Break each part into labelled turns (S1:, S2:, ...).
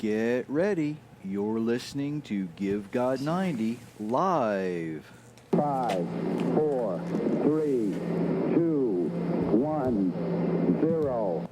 S1: Get ready. You're listening to Give God 90 live.
S2: 5, 4, 3, 2, 1, 0.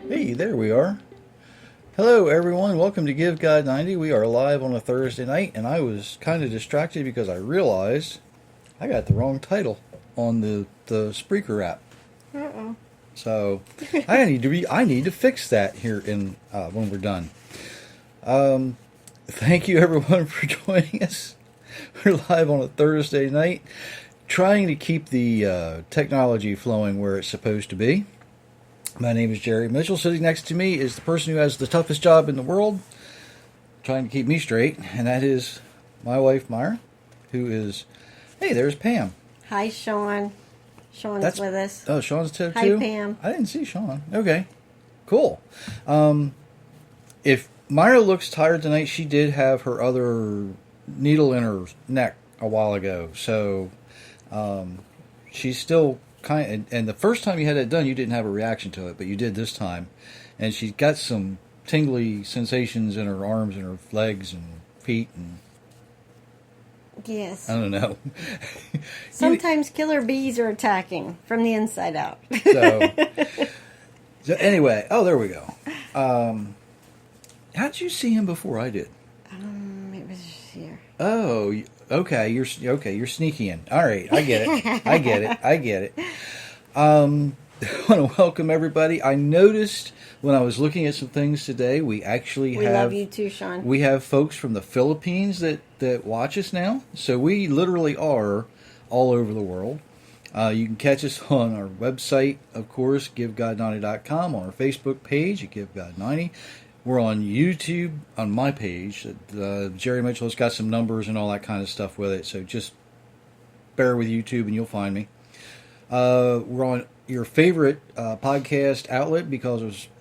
S3: Hey, there we are. Hello, everyone. Welcome to Give God 90. We are live on a Thursday night, and I was kind of distracted because I realized I got the wrong title on the Spreaker app.
S4: Uh-oh.
S3: So I need to fix that here in when we're done. Thank you, everyone, for joining us. We're live on a Thursday night, trying to keep the technology flowing where it's supposed to be. My name is Jerry Mitchell. Sitting next to me is the person who has the toughest job in the world, trying to keep me straight, and that is my wife, Myra, who is... Hey, there's Pam.
S4: Hi, Sean. Sean's with us.
S3: Oh, Sean's too?
S4: Hi, Pam.
S3: I didn't see Sean. Okay, cool. If Myra looks tired tonight, she did have her other needle in her neck a while ago, so she's still... and the first time you had that done, you didn't have a reaction to it, but you did this time. And she's got some tingly sensations in her arms and her legs and feet, and
S4: Yes.
S3: I don't know.
S4: Sometimes killer bees are attacking from the inside out.
S3: So anyway, oh, there we go. How'd you see him before I did?
S4: It was here.
S3: Oh, okay. You're sneaky in. All right, I get it. I get it. I want to welcome everybody. I noticed when I was looking at some things today, we
S4: love you too, Sean.
S3: We have folks from the Philippines that watch us now. So we literally are all over the world. You can catch us on our website, of course, givegod90.com, on our Facebook page at GiveGod90. We're on YouTube on my page. Jerry Mitchell has got some numbers and all that kind of stuff with it, so just bear with YouTube and you'll find me. We're on your favorite podcast outlet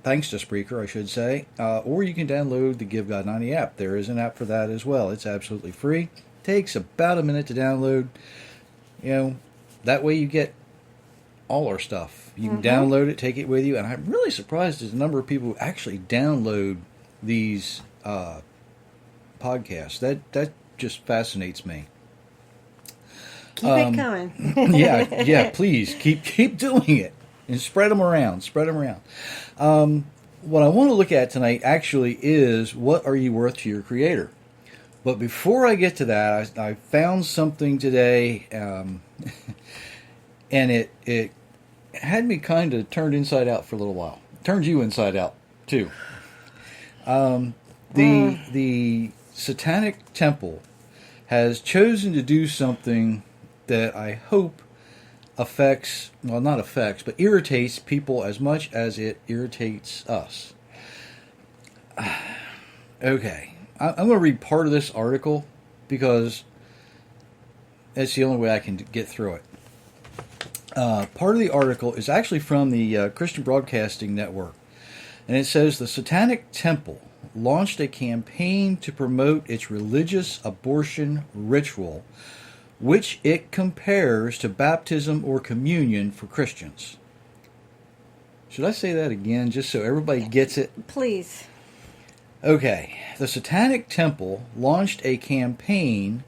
S3: thanks to Spreaker, I should say, or you can download the Give God 90 app. There is an app for that as well. It's absolutely free. Takes about a minute to download. That way you get all our stuff. You can download it, take it with you, and I'm really surprised at the number of people who actually download these podcasts. That just fascinates me.
S4: Keep it coming.
S3: yeah. Please keep doing it and spread them around. What I want to look at tonight actually is, what are you worth to your Creator? But before I get to that, I found something today, and it had me kind of turned inside out for a little while. Turned you inside out too. The Satanic Temple has chosen to do something that I hope irritates people as much as it irritates us. Okay, I'm going to read part of this article because it's the only way I can get through it. Part of the article is actually from the Christian Broadcasting Network, and it says the Satanic Temple launched a campaign to promote its religious abortion ritual, which it compares to baptism or communion for Christians. Should I say that again, just so everybody gets it?
S4: Please.
S3: Okay. The Satanic Temple launched a campaign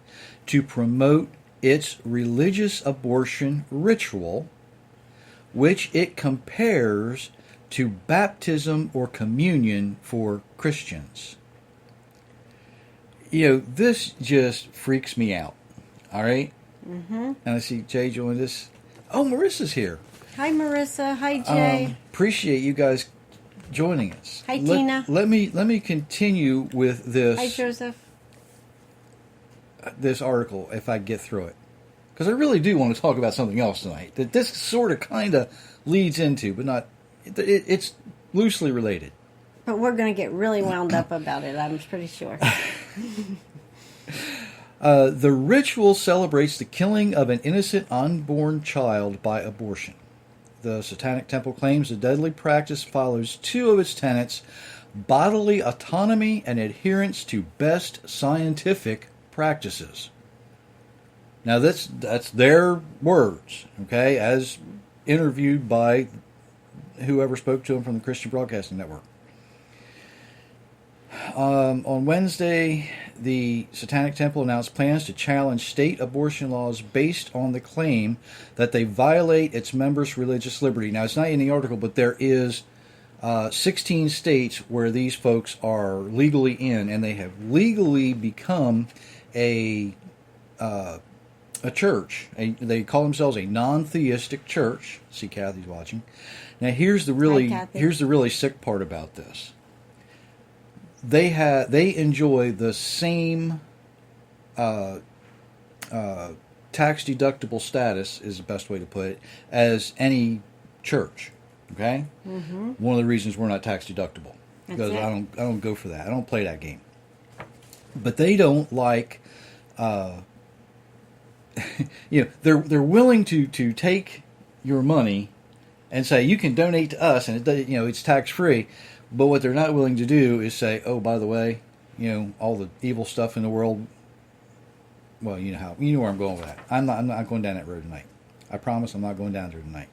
S3: to promote its religious abortion ritual, which it compares to baptism or communion for Christians. This just freaks me out. All right? Mm-hmm. And I see Jay joined us. Oh, Marissa's here.
S4: Hi, Marissa. Hi, Jay.
S3: Appreciate you guys joining us.
S4: Hi, Tina.
S3: Let me continue with this.
S4: Hi, Joseph.
S3: This article, if I get through it, because I really do want to talk about something else tonight that this sort of kind of leads into, but not. It's loosely related.
S4: But we're going to get really wound up about it, I'm pretty sure.
S3: The ritual celebrates the killing of an innocent unborn child by abortion. The Satanic Temple claims the deadly practice follows two of its tenets: bodily autonomy and adherence to best scientific practices. Now that's their words, okay, as interviewed by whoever spoke to them from the Christian Broadcasting Network. On Wednesday, the Satanic Temple announced plans to challenge state abortion laws based on the claim that they violate its members' religious liberty. Now, it's not in the article, but there is 16 states where these folks are legally in, and they have legally become a church. They call themselves a non-theistic church. See, Kathy's watching. Now, here's the really sick part about this. They enjoy the same tax deductible status, is the best way to put it, as any church. Okay, One of the reasons we're not tax deductible because I don't go for that. I don't play that game. But they don't like, they're willing to take your money and say you can donate to us, and it's tax free. But what they're not willing to do is say, oh, by the way, all the evil stuff in the world. Well, you know where I'm going with that. I'm not going down that road tonight. I promise I'm not going down there tonight.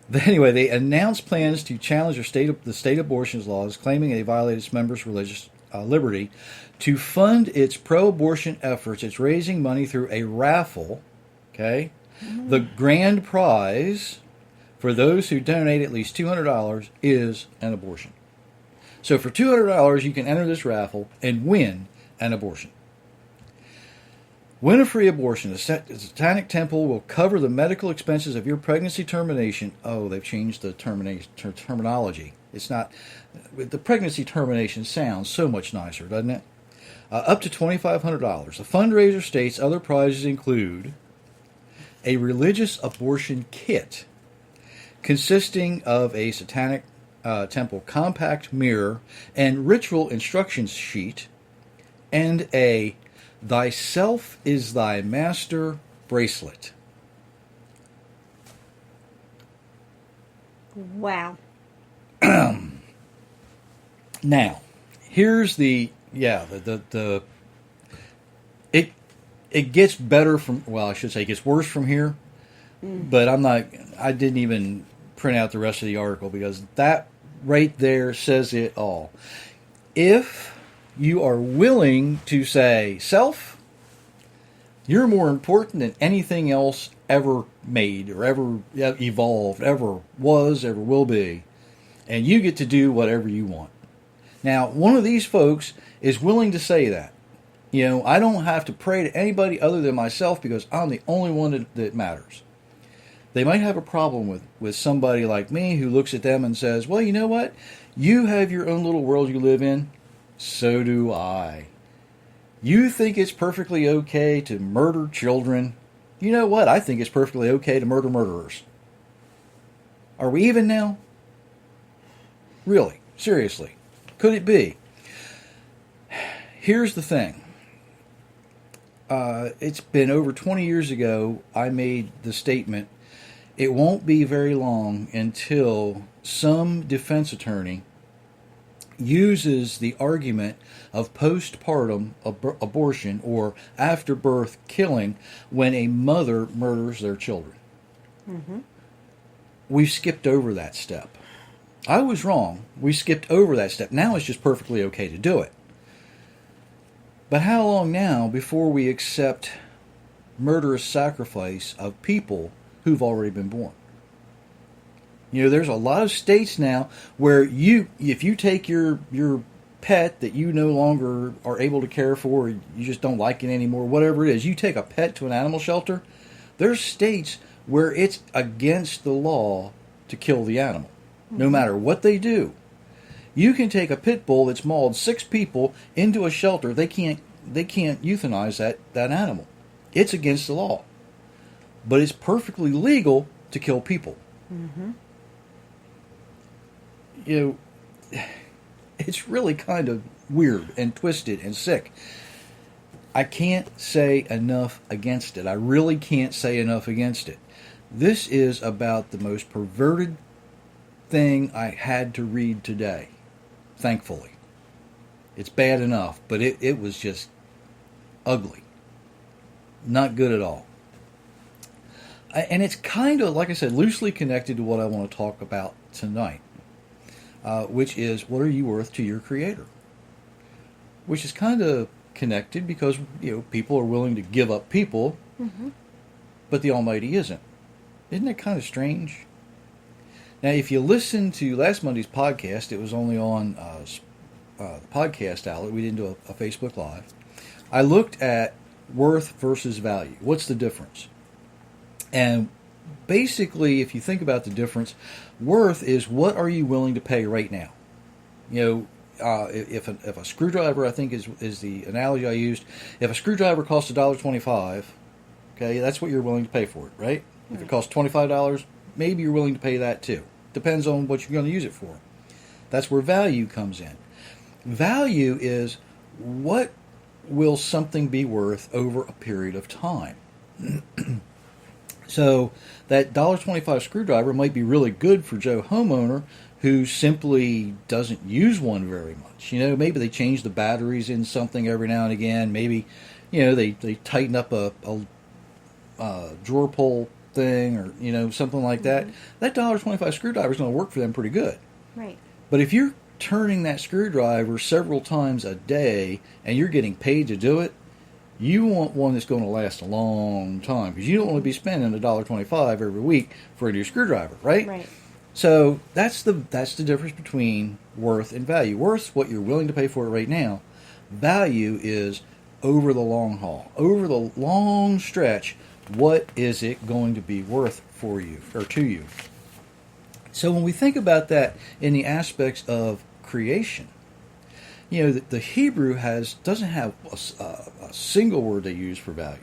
S3: But anyway, they announced plans to challenge the state abortion laws, claiming they violate its members' religious liberty. To fund its pro-abortion efforts, it's raising money through a raffle. Okay. The grand prize for those who donate at least $200 is an abortion. So for $200, you can enter this raffle and win an abortion. Win a free abortion. The Satanic Temple will cover the medical expenses of your pregnancy termination. Oh, they've changed the terminology. It's not... The pregnancy termination sounds so much nicer, doesn't it? Up to $2,500. The fundraiser states other prizes include a religious abortion kit consisting of a Satanic Temple compact mirror and ritual instructions sheet, and a "Thyself is Thy Master" bracelet.
S4: Wow.
S3: Now, here's it gets better from, well, I should say it gets worse from here, but I didn't even print out the rest of the article because that right there says it all. If you are willing to say, self, you're more important than anything else ever made or ever evolved, ever was, ever will be, and you get to do whatever you want. Now, one of these folks is willing to say that. I don't have to pray to anybody other than myself because I'm the only one that matters. They might have a problem with somebody like me who looks at them and says, well, you know what? You have your own little world you live in. So do I. You think it's perfectly okay to murder children. You know what? I think it's perfectly okay to murder murderers. Are we even now? Really? Seriously? Could it be? Here's the thing. It's been over 20 years ago I made the statement, it won't be very long until some defense attorney uses the argument of postpartum abortion or after-birth killing when a mother murders their children. We've skipped over that step. I was wrong. We skipped over that step. Now it's just perfectly okay to do it. But how long now before we accept murderous sacrifice of people who've already been born? There's a lot of states now where if you take your pet that you no longer are able to care for, you just don't like it anymore, whatever it is, you take a pet to an animal shelter, there's states where it's against the law to kill the animal, no matter what they do. You can take a pit bull that's mauled 6 people into a shelter. They can't euthanize that animal. It's against the law. But it's perfectly legal to kill people.
S4: Mm-hmm.
S3: You know, it's really kind of weird and twisted and sick. I can't say enough against it. I really can't say enough against it. This is about the most perverted thing I had to read today, thankfully. It's bad enough, but it was just ugly. Not good at all. And it's kind of, like I said, loosely connected to what I want to talk about tonight, which is, what are you worth to your Creator? Which is kind of connected because, people are willing to give up people, but the Almighty isn't. Isn't that kind of strange? Now, if you listen to last Monday's podcast, it was only on the podcast outlet. We didn't do a Facebook Live. I looked at worth versus value. What's the difference? And basically, if you think about the difference, worth is what are you willing to pay right now? If a screwdriver, I think is the analogy I used. If a screwdriver costs $1.25, okay, that's what you're willing to pay for it, right? If it costs $25, maybe you're willing to pay that too. Depends on what you're going to use it for. That's where value comes in. Value is what will something be worth over a period of time. So that $1.25 screwdriver might be really good for Joe homeowner who simply doesn't use one very much. Maybe they change the batteries in something every now and again. Maybe, they tighten up a drawer pull thing or, something like that. That $1.25 screwdriver is going to work for them pretty good.
S4: Right.
S3: But if you're turning that screwdriver several times a day and you're getting paid to do it, you want one that's going to last a long time because you don't want to be spending $1.25 every week for a new screwdriver, right?
S4: Right.
S3: So that's the difference between worth and value. Worth's what you're willing to pay for it right now. Value is over the long haul, over the long stretch. What is it going to be worth for you or to you? So when we think about that in the aspects of creation, the Hebrew doesn't have a single word they use for value.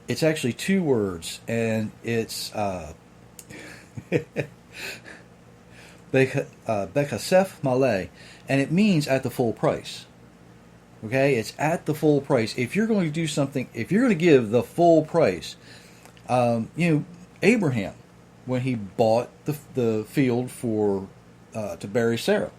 S3: It's actually 2 words, and it's Bechasef Maleh, and it means at the full price. Okay, it's at the full price. If you're going to do something, if you're going to give the full price, Abraham, when he bought the field to bury Sarah,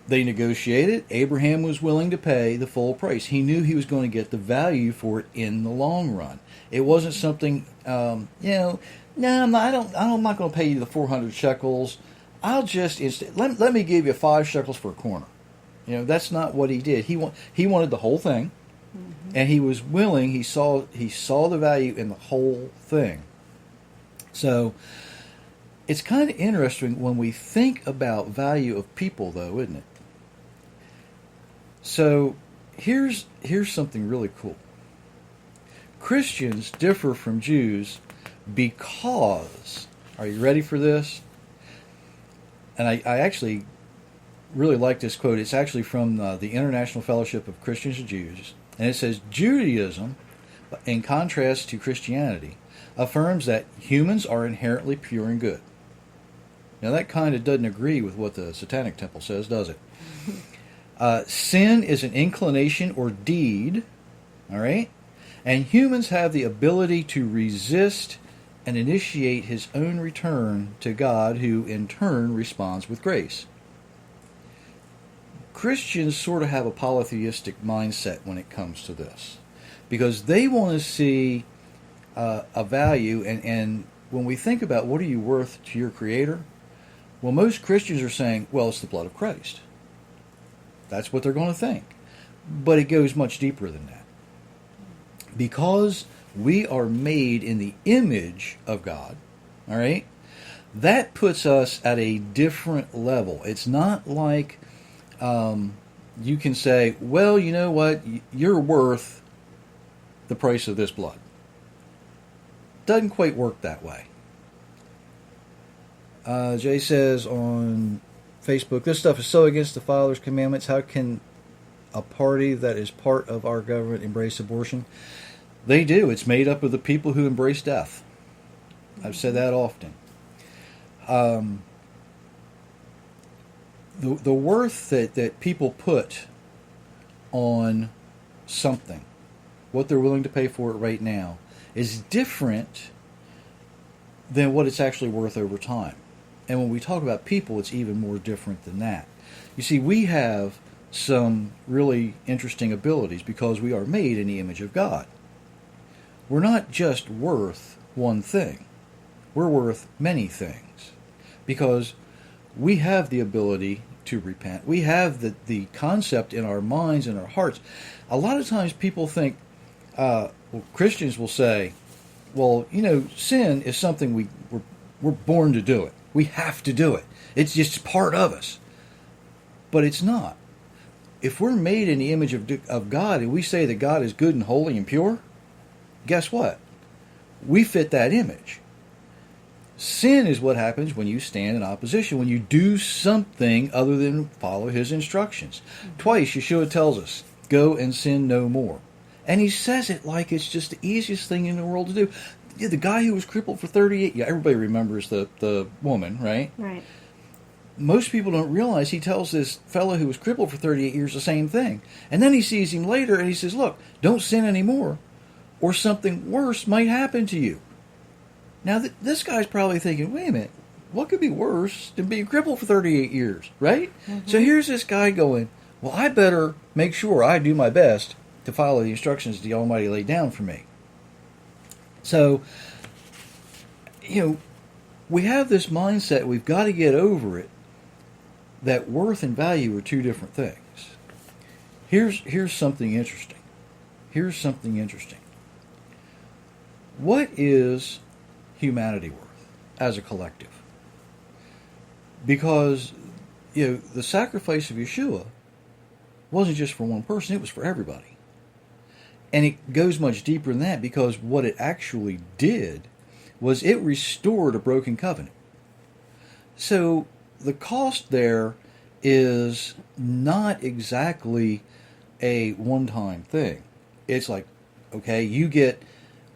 S3: they negotiated. Abraham was willing to pay the full price. He knew he was going to get the value for it in the long run. It wasn't something, no, I'm not going to pay you the 400 shekels. I'll just let me give you 5 shekels for a corner. That's not what he did. He wanted the whole thing, and he was willing. He saw the value in the whole thing. So it's kind of interesting when we think about value of people, though, isn't it? So here's something really cool. Christians differ from Jews because, are you ready for this? And I actually really like this quote. It's actually from the International Fellowship of Christians and Jews. And it says, Judaism, in contrast to Christianity, affirms that humans are inherently pure and good. Now that kind of doesn't agree with what the Satanic Temple says, does it? Sin is an inclination or deed, all right? And humans have the ability to resist and initiate his own return to God, who in turn responds with grace. Christians sort of have a polytheistic mindset when it comes to this, because they want to see a value, and when we think about what are you worth to your Creator, well, most Christians are saying, well, it's the blood of Christ. That's what they're going to think. But it goes much deeper than that. Because we are made in the image of God, all right, that puts us at a different level. It's not like you can say, well, you know what? You're worth the price of this blood. Doesn't quite work that way. Jay says on Facebook, this stuff is so against the Father's commandments. How can a party that is part of our government embrace abortion? They do. It's made up of the people who embrace death. I've said that often. The worth that people put on something, what they're willing to pay for it right now, is different than what it's actually worth over time. And when we talk about people, it's even more different than that. You see, we have some really interesting abilities because we are made in the image of God. We're not just worth one thing. We're worth many things because we have the ability to repent. We have the concept in our minds and our hearts. A lot of times people think, Christians will say, well, you know, sin is something we're born to do it. We have to do it. It's just part of us. But it's not. If we're made in the image of God and we say that God is good and holy and pure, guess what? We fit that image. Sin is what happens when you stand in opposition, when you do something other than follow His instructions. Twice Yeshua tells us, go and sin no more. And He says it like it's just the easiest thing in the world to do. Yeah, the guy who was crippled for 38, everybody remembers the woman, right?
S4: Right.
S3: Most people don't realize He tells this fellow who was crippled for 38 years the same thing. And then He sees him later and He says, look, don't sin anymore or something worse might happen to you. Now, this guy's probably thinking, wait a minute, what could be worse than being crippled for 38 years, right? Mm-hmm. So here's this guy going, well, I better make sure I do my best to follow the instructions the Almighty laid down for me. So, you know, we have this mindset, we've got to get over it, that worth and value are two different things. Here's something interesting. What is humanity worth as a collective? Because, you know, the sacrifice of Yeshua wasn't just for one person, it was for everybody. And it goes much deeper than that because what it actually did was it restored a broken covenant. So the cost there is not exactly a one-time thing. It's like, okay, you get,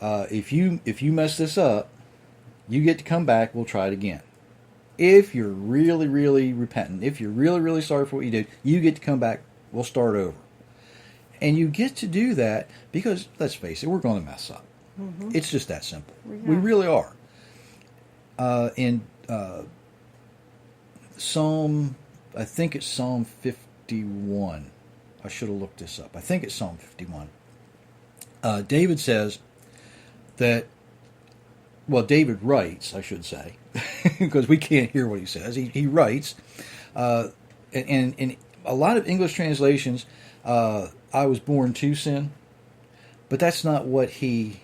S3: if you mess this up, you get to come back, we'll try it again. If you're really, really repentant, if you're really, really sorry for what you did, you get to come back, we'll start over. And you get to do that because, let's face it, we're going to mess up. Mm-hmm. It's just that simple. We really are. In Psalm, I think it's Psalm 51. I should have looked this up. I think it's Psalm 51. David says that, well, David writes, I should say, because we can't hear what he says. He writes, and in a lot of English translations, I was born to sin, but that's not what he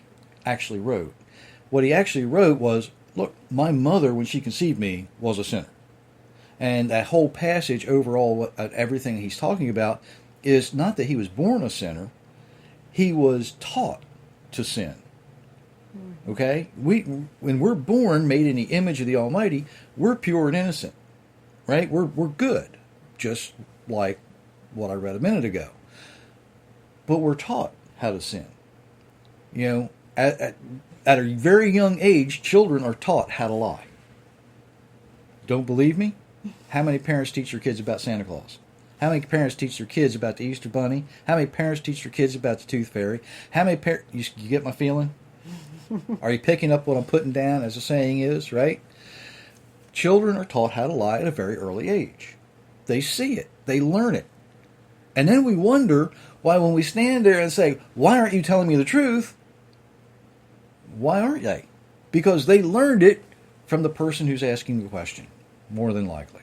S3: actually wrote. What he actually wrote was, look, my mother, when she conceived me, was a sinner. And that whole passage, overall, everything he's talking about, is not that he was born a sinner, he was taught to sin. Okay? When we're born, made in the image of the Almighty, we're pure and innocent. Right? We're good. Just like what I read a minute ago. But we're taught how to sin. You know, at a very young age, children are taught how to lie. Don't believe me? How many parents teach their kids about Santa Claus? How many parents teach their kids about the Easter Bunny? How many parents teach their kids about the Tooth Fairy? How many you get my feeling? Are you picking up what I'm putting down, as the saying is, right? Children are taught how to lie at a very early age. They see it. They learn it. And then we wonder why when we stand there and say, why aren't you telling me the truth? Why aren't they? Because they learned it from the person who's asking the question, more than likely.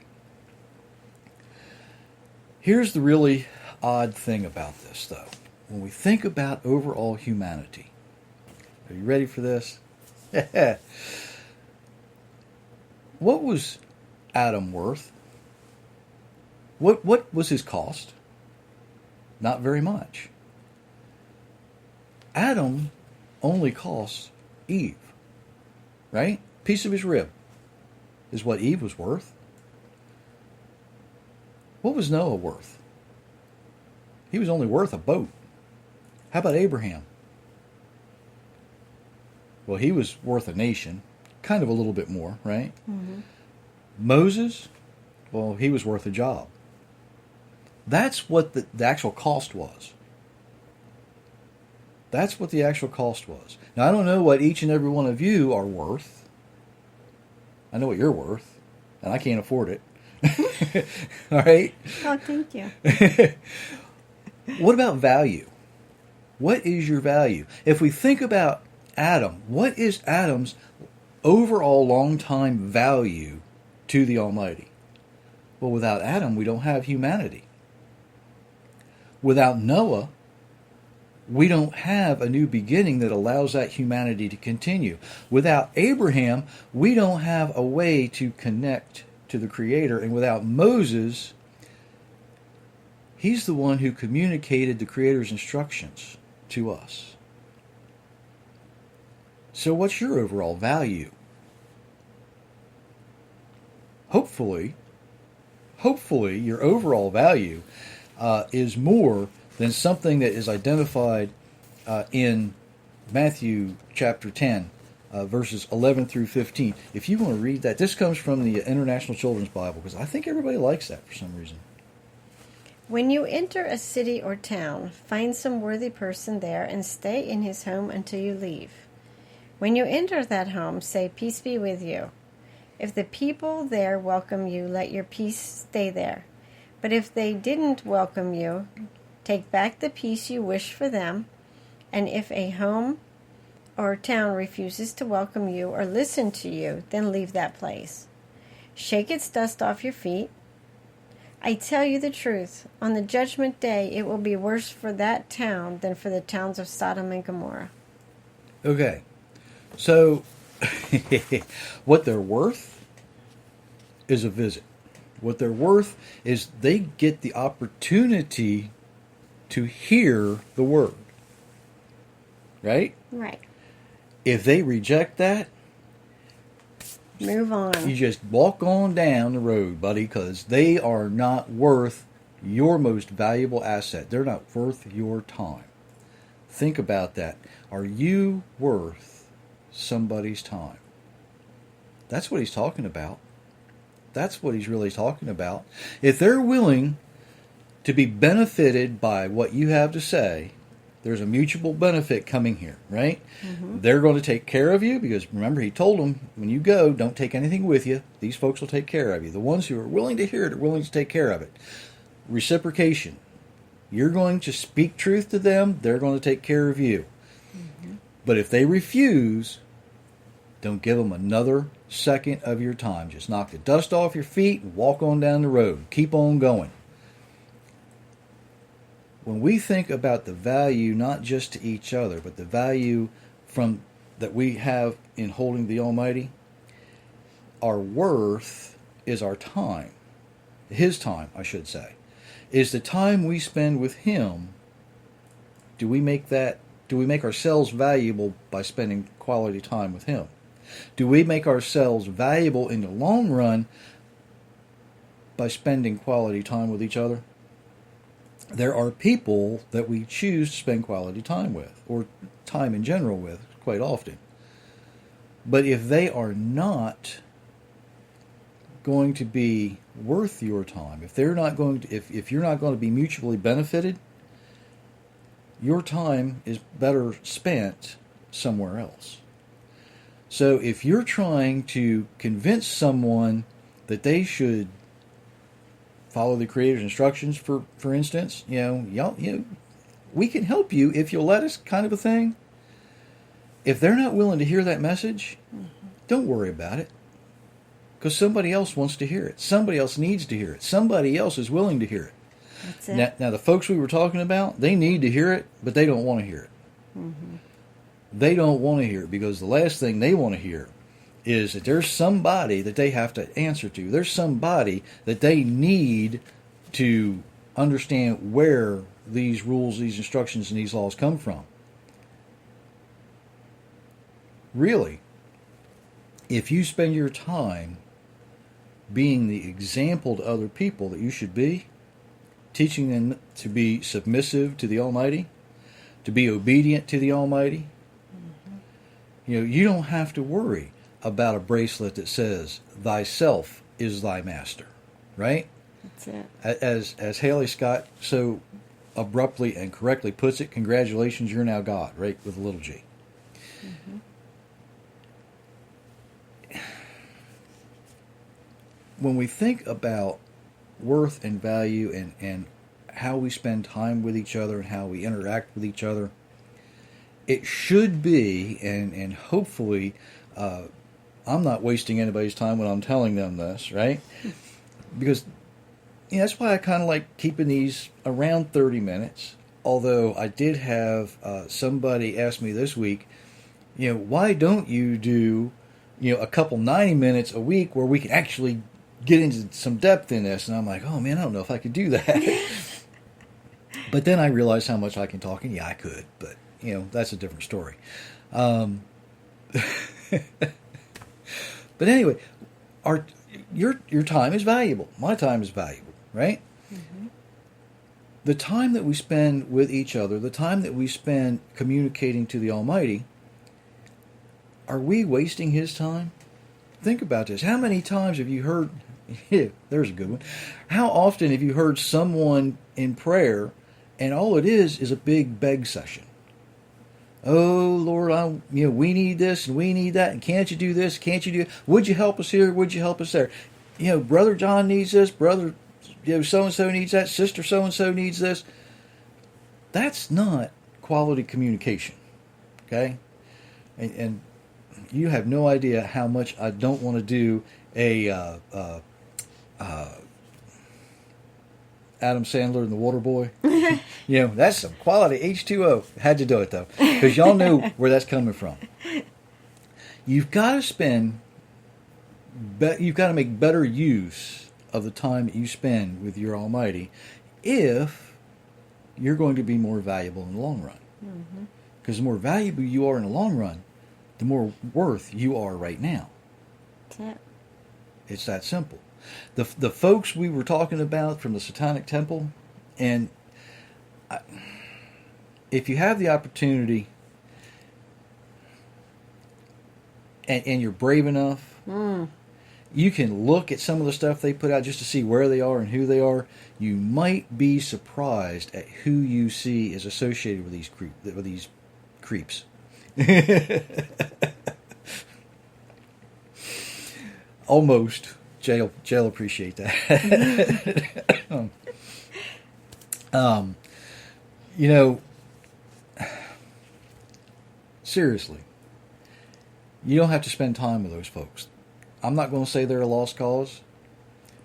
S3: Here's the really odd thing about this, though. When we think about overall humanity, are you ready for this? What was Adam worth? What was his cost? Not very much. Adam only cost Eve, right? Piece of his rib is what Eve was worth. What was Noah worth? He was only worth a boat. How about Abraham? Well, he was worth a nation, kind of a little bit more, right? Mm-hmm. Moses, well, he was worth a job. That's what the actual cost was. That's what the actual cost was. Now, I don't know what each and every one of you are worth. I know what you're worth, and I can't afford it. All right?
S4: Oh, thank you.
S3: What about value? What is your value? If we think about Adam, what is Adam's overall long-time value to the Almighty? Well, without Adam, we don't have humanity. Without Noah, we don't have a new beginning that allows that humanity to continue. Without Abraham, we don't have a way to connect to the Creator. And without Moses, he's the one who communicated the Creator's instructions to us. So what's your overall value? Hopefully your overall value is more than something that is identified in Matthew chapter 10, verses 11 through 15. If you want to read that, this comes from the International Children's Bible, because I think everybody likes that for some reason.
S4: When you enter a city or town, find some worthy person there and stay in his home until you leave. When you enter that home, say, "Peace be with you." If the people there welcome you, let your peace stay there. But if they didn't welcome you, take back the peace you wish for them. And if a home or town refuses to welcome you or listen to you, then leave that place. Shake its dust off your feet. I tell you the truth, on the judgment day it will be worse for that town than for the towns of Sodom and Gomorrah.
S3: Okay, so what they're worth is a visit. What they're worth is they get the opportunity to hear the word. Right?
S4: Right.
S3: If they reject that,
S4: move on.
S3: You just walk on down the road, buddy, because they are not worth your most valuable asset. They're not worth your time. Think about that. Are you worth somebody's time? That's what he's talking about. That's what he's really talking about. If they're willing to be benefited by what you have to say, there's a mutual benefit coming here, right? Mm-hmm. They're going to take care of you because, remember, he told them, when you go, don't take anything with you. These folks will take care of you. The ones who are willing to hear it are willing to take care of it. Reciprocation. You're going to speak truth to them. They're going to take care of you. Mm-hmm. But if they refuse, don't give them another second of your time. Just knock the dust off your feet and walk on down the road. Keep on going. When we think about the value, not just to each other, but the value that we have in holding the Almighty, our worth is our time. His time, I should say. Is the time we spend with Him. Do we make ourselves valuable by spending quality time with Him? Do we make ourselves valuable in the long run by spending quality time with each other? There are people that we choose to spend quality time with, or time in general with, quite often. But if they are not going to be worth your time, if you're not going to be mutually benefited, your time is better spent somewhere else. So if you're trying to convince someone that they should follow the Creator's instructions, for instance, we can help you if you'll let us, kind of a thing. If they're not willing to hear that message, don't worry about it. Because somebody else wants to hear it. Somebody else needs to hear it. Somebody else is willing to hear it.
S4: That's it.
S3: Now the folks we were talking about, they need to hear it, but they don't want to hear it. Mm-hmm. They don't want to hear it because the last thing they want to hear is that there's somebody that they have to answer to. There's somebody that they need to understand where these rules, these instructions, and these laws come from. Really, if you spend your time being the example to other people that you should be, teaching them to be submissive to the Almighty, to be obedient to the Almighty, you don't have to worry about a bracelet that says, "Thyself is thy master," right?
S4: That's it.
S3: As Haley Scott so abruptly and correctly puts it, congratulations, you're now God, right, with a little g.
S4: Mm-hmm.
S3: When we think about worth and value and how we spend time with each other and how we interact with each other, it should be, and hopefully I'm not wasting anybody's time when I'm telling them this, right? Because that's why I kind of like keeping these around 30 minutes. Although I did have somebody ask me this week, why don't you do, a couple 90 minutes a week where we can actually get into some depth in this? And I'm like, oh man, I don't know if I could do that. But then I realized how much I can talk, and yeah, I could, but that's a different story. But anyway, your time is valuable. My time is valuable, right?
S4: Mm-hmm.
S3: The time that we spend with each other, the time that we spend communicating to the Almighty, are we wasting His time? Think about this. How many times have you heard, there's a good one. How often have you heard someone in prayer and all it is a big beg session? Oh, Lord, we need this and we need that, and can't you do this? Can't you do? Would you help us here? Would you help us there? Brother John needs this. Brother, so and so needs that. Sister so and so needs this. That's not quality communication, okay? And you have no idea how much I don't want to do a Adam Sandler and the Water Boy. That's some quality H2O. Had to do it though, because y'all know where that's coming from. You've got to make better use of the time that you spend with your Almighty if you're going to be more valuable in the long run. Because the more valuable you are in the long run, the more worth you are right now.
S4: That's it.
S3: It's that simple. The folks we were talking about from the Satanic Temple, and if you have the opportunity and you're brave enough, you can look at some of the stuff they put out just to see where they are and who they are. You might be surprised at who you see is associated with these creeps. Almost. Jay'll appreciate that. Seriously, you don't have to spend time with those folks. I'm not going to say they're a lost cause,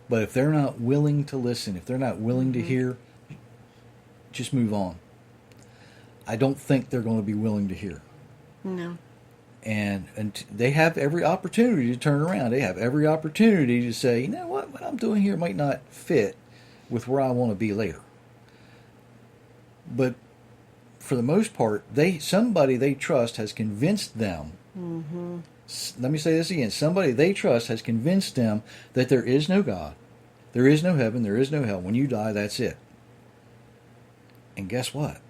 S3: but if they're not willing to listen, if they're not willing to hear, just move on. I don't think they're going to be willing to hear.
S4: No.
S3: And they have every opportunity to turn around. They have every opportunity to say, what I'm doing here might not fit with where I want to be later. But for the most part, somebody they trust has convinced them. Mm-hmm. Let me say this again. Somebody they trust has convinced them that there is no God, there is no heaven, there is no hell. When you die, that's it. And guess what?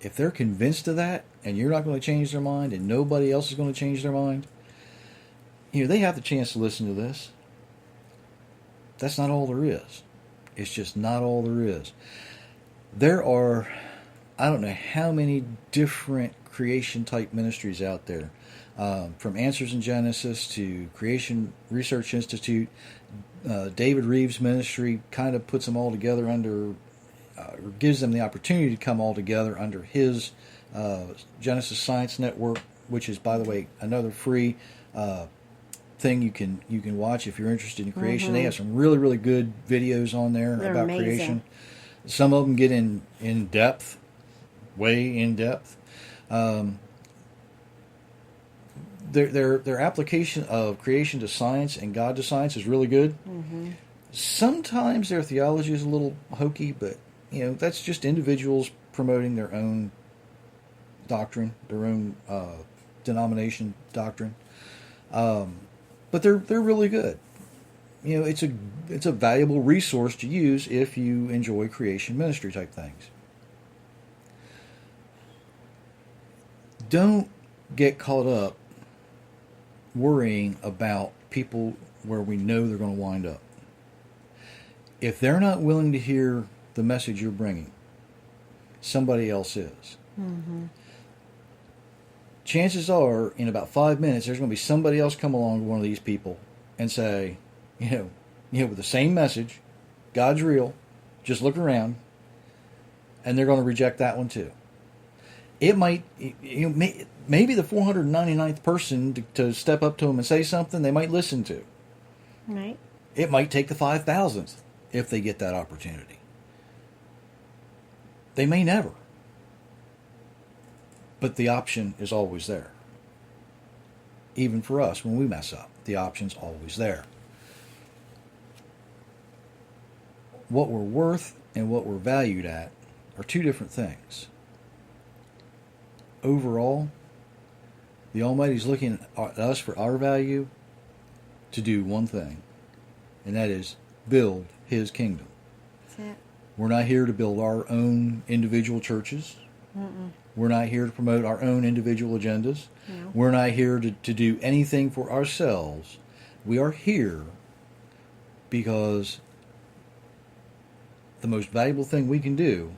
S3: If they're convinced of that, and you're not going to change their mind, and nobody else is going to change their mind, they have the chance to listen to this. That's not all there is. It's just not all there is. There are, I don't know how many different creation-type ministries out there, from Answers in Genesis to Creation Research Institute. David Reeves' ministry kind of puts them all together under, or gives them the opportunity to come all together under his Genesis Science Network, which is, by the way, another free thing you can watch if you're interested in creation. They have some really, really good videos on there. They're about amazing. Creation. Some of them get in depth, way in depth. Their application of creation to science and God to science is really good. Sometimes their theology is a little hokey, but that's just individuals promoting their own doctrine, their own denomination doctrine. But they're really good. It's a valuable resource to use if you enjoy creation ministry type things. Don't get caught up worrying about people where we know they're going to wind up. If they're not willing to hear the message you're bringing, somebody else is.
S4: Mm-hmm.
S3: Chances are, in about 5 minutes, there's going to be somebody else come along to one of these people and say, with the same message, God's real, just look around, and they're going to reject that one too. It might, maybe the 499th person to step up to them and say something they might listen to.
S4: Right.
S3: It might take the 5,000th if they get that opportunity. They may never. But the option is always there. Even for us, when we mess up, the option's always there. What we're worth and what we're valued at are two different things. Overall, the Almighty's looking at us for our value to do one thing, and that is build His kingdom.
S4: That's it.
S3: We're not here to build our own individual churches.
S4: Mm-mm.
S3: We're not here to promote our own individual agendas.
S4: No.
S3: We're not here to do anything for ourselves. We are here because the most valuable thing we can do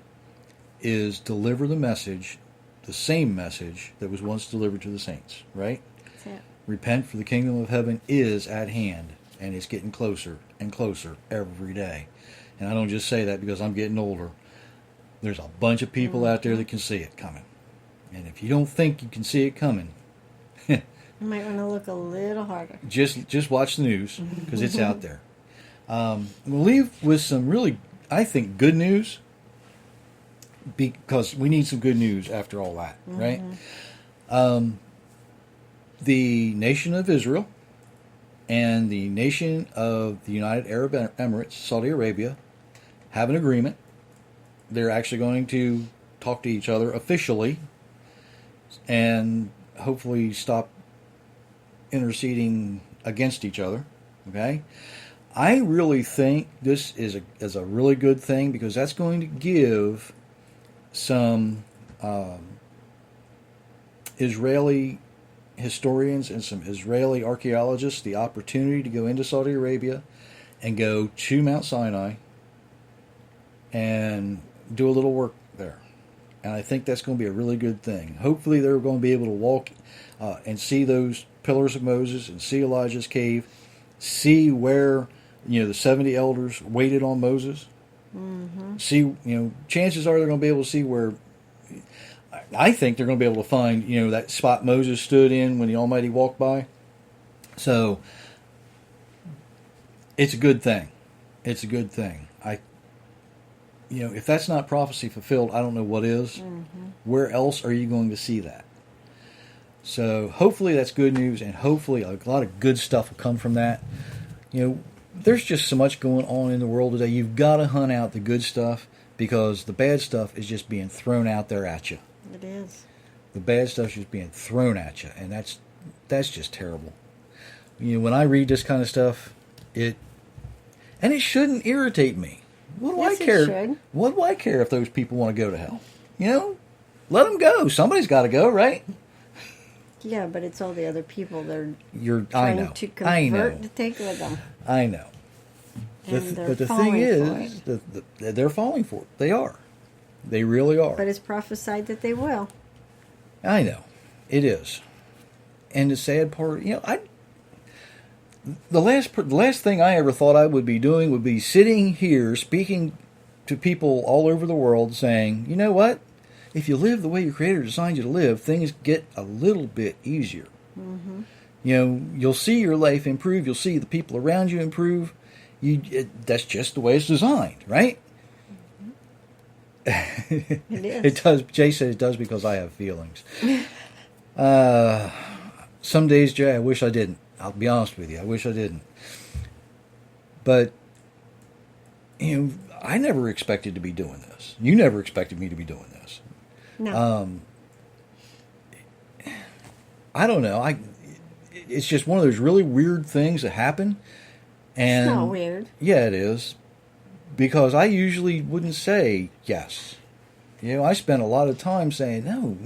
S3: is deliver the message, the same message that was once delivered to the saints, right?
S4: That's it.
S3: Repent, for the kingdom of heaven is at hand, and it's getting closer and closer every day. And I don't just say that because I'm getting older. There's a bunch of people out there that can see it coming. And if you don't think you can see it coming,
S4: You might want to look a little harder.
S3: just watch the news, because it's out there. We'll leave with some really, I think, good news, because we need some good news after all that, right? The nation of Israel and the nation of the United Arab Emirates, Saudi Arabia, have an agreement. They're actually going to talk to each other officially and hopefully stop interceding against each other. Okay? I really think this is a really good thing, because that's going to give some Israeli historians and some Israeli archaeologists the opportunity to go into Saudi Arabia and go to Mount Sinai and do a little work there. And I think that's going to be a really good thing. Hopefully they're going to be able to walk and see those pillars of Moses and see Elijah's cave, see where the 70 elders waited on Moses. Mm-hmm. See, chances are they're going to be able to see where, I think they're going to be able to find, that spot Moses stood in when the Almighty walked by. So, it's a good thing. It's a good thing. If that's not prophecy fulfilled, I don't know what is. Mm-hmm. Where else are you going to see that? So, hopefully that's good news, and hopefully a lot of good stuff will come from that. There's just so much going on in the world today. You've got to hunt out the good stuff, because the bad stuff is just being thrown out there at you.
S4: It is.
S3: The bad stuff's just being thrown at you, and that's just terrible. When I read this kind of stuff, it shouldn't irritate me. What do I care? What do I care if those people want to go to hell? Let them go. Somebody's got to go, right?
S4: Yeah, but it's all the other people they're
S3: trying
S4: to convert to take with them.
S3: I know. But the thing is, they're falling for it. They are. They really are.
S4: But it's prophesied that they will.
S3: I know. It is. And the sad part, the last thing I ever thought I would be doing would be sitting here speaking to people all over the world saying, you know what? If you live the way your Creator designed you to live, things get a little bit easier. Mm-hmm. You'll see your life improve. You'll see the people around you improve. That's just the way it's designed, right?
S4: It is.
S3: It does. Jay said it does because I have feelings. Some days, Jay, I wish I didn't. I'll be honest with you. I wish I didn't. But I never expected to be doing this. You never expected me to be doing this.
S4: No.
S3: I don't know. It's just one of those really weird things that happen. And
S4: It's not weird.
S3: Yeah, it is. Because I usually wouldn't say yes. I spent a lot of time saying, no.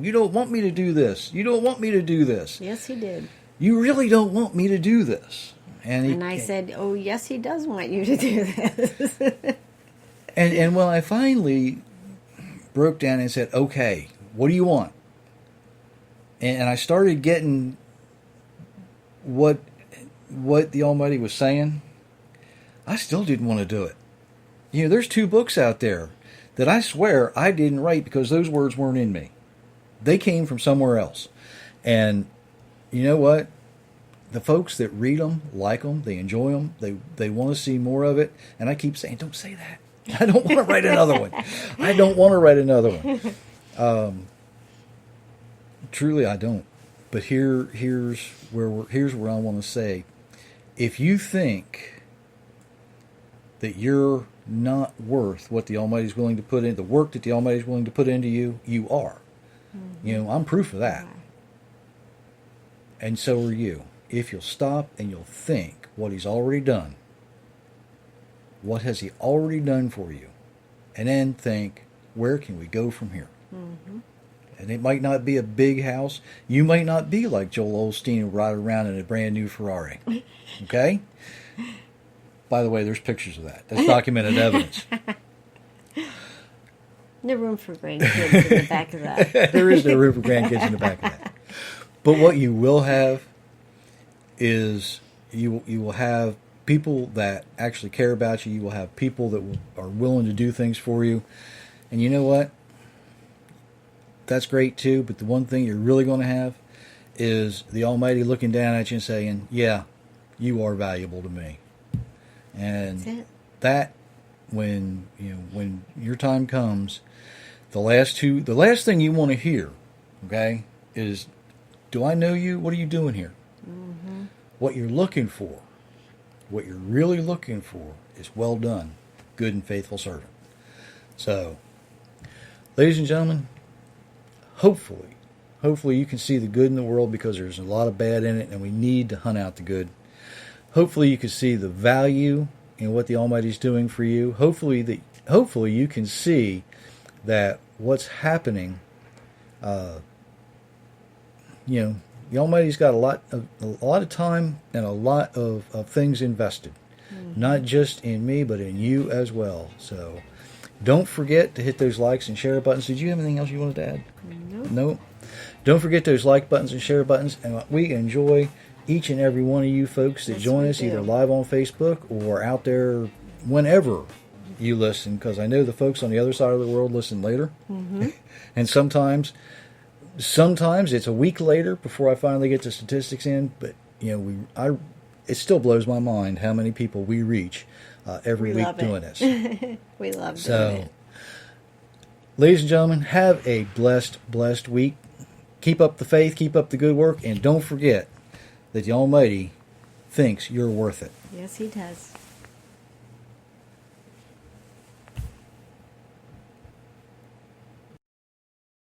S3: You don't want me to do this. You don't want me to do this.
S4: Yes, he did.
S3: You really don't want me to do this.
S4: And I said, oh, yes, he does want you to do this.
S3: and when I finally broke down and said, okay, what do you want? And I started getting what the Almighty was saying, I still didn't want to do it. There's 2 books out there that I swear I didn't write because those words weren't in me. They came from somewhere else. And you know what? The folks that read them, like them, they enjoy them, they want to see more of it. And I keep saying, don't say that. I don't want to write another one. I don't want to write another one. Truly, I don't. But here's where I want to say, if you think that you're not worth what the Almighty's willing to put in, the work that the Almighty's willing to put into you, you are. Mm-hmm. I'm proof of that. And so are you. If you'll stop and you'll think what He's already done, what has He already done for you, and then think, where can we go from here? Mm-hmm. And it might not be a big house. You might not be like Joel Osteen and ride around in a brand new Ferrari. Okay? By the way, there's pictures of that. That's documented evidence.
S4: No room for grandkids in the back of that.
S3: There is no room for grandkids in the back of that. But what you will have is you will have people that actually care about you. You will have people that are willing to do things for you. And you know what? That's great too, but the one thing you're really going to have is the Almighty looking down at you and saying, yeah, you are valuable to me. And that, when your time comes, the last thing you want to hear, okay, is, do I know you? What are you doing here? Mm-hmm. What you're looking for, what you're really looking for is, well done, good and faithful servant. So, ladies and gentlemen, hopefully you can see the good in the world, because there's a lot of bad in it and we need to hunt out the good. Hopefully you can see the value in what the Almighty's doing for you. Hopefully you can see that what's happening, the Almighty's got a lot of time and a lot of things invested. Mm-hmm. Not just in me, but in you as well. So don't forget to hit those likes and share buttons. Did you have anything else you wanted to add? Nope. Don't forget those like buttons and share buttons. And we enjoy each and every one of you folks that join us, either live on Facebook or out there whenever you listen, because I know the folks on the other side of the world listen later. Mm-hmm. And sometimes it's a week later before I finally get the statistics in. But it still blows my mind how many people we reach every week doing this.
S4: We love doing it.
S3: Ladies and gentlemen, have a blessed week. Keep up the faith, keep up the good work, and don't forget that the Almighty thinks you're worth it.
S4: Yes, He does.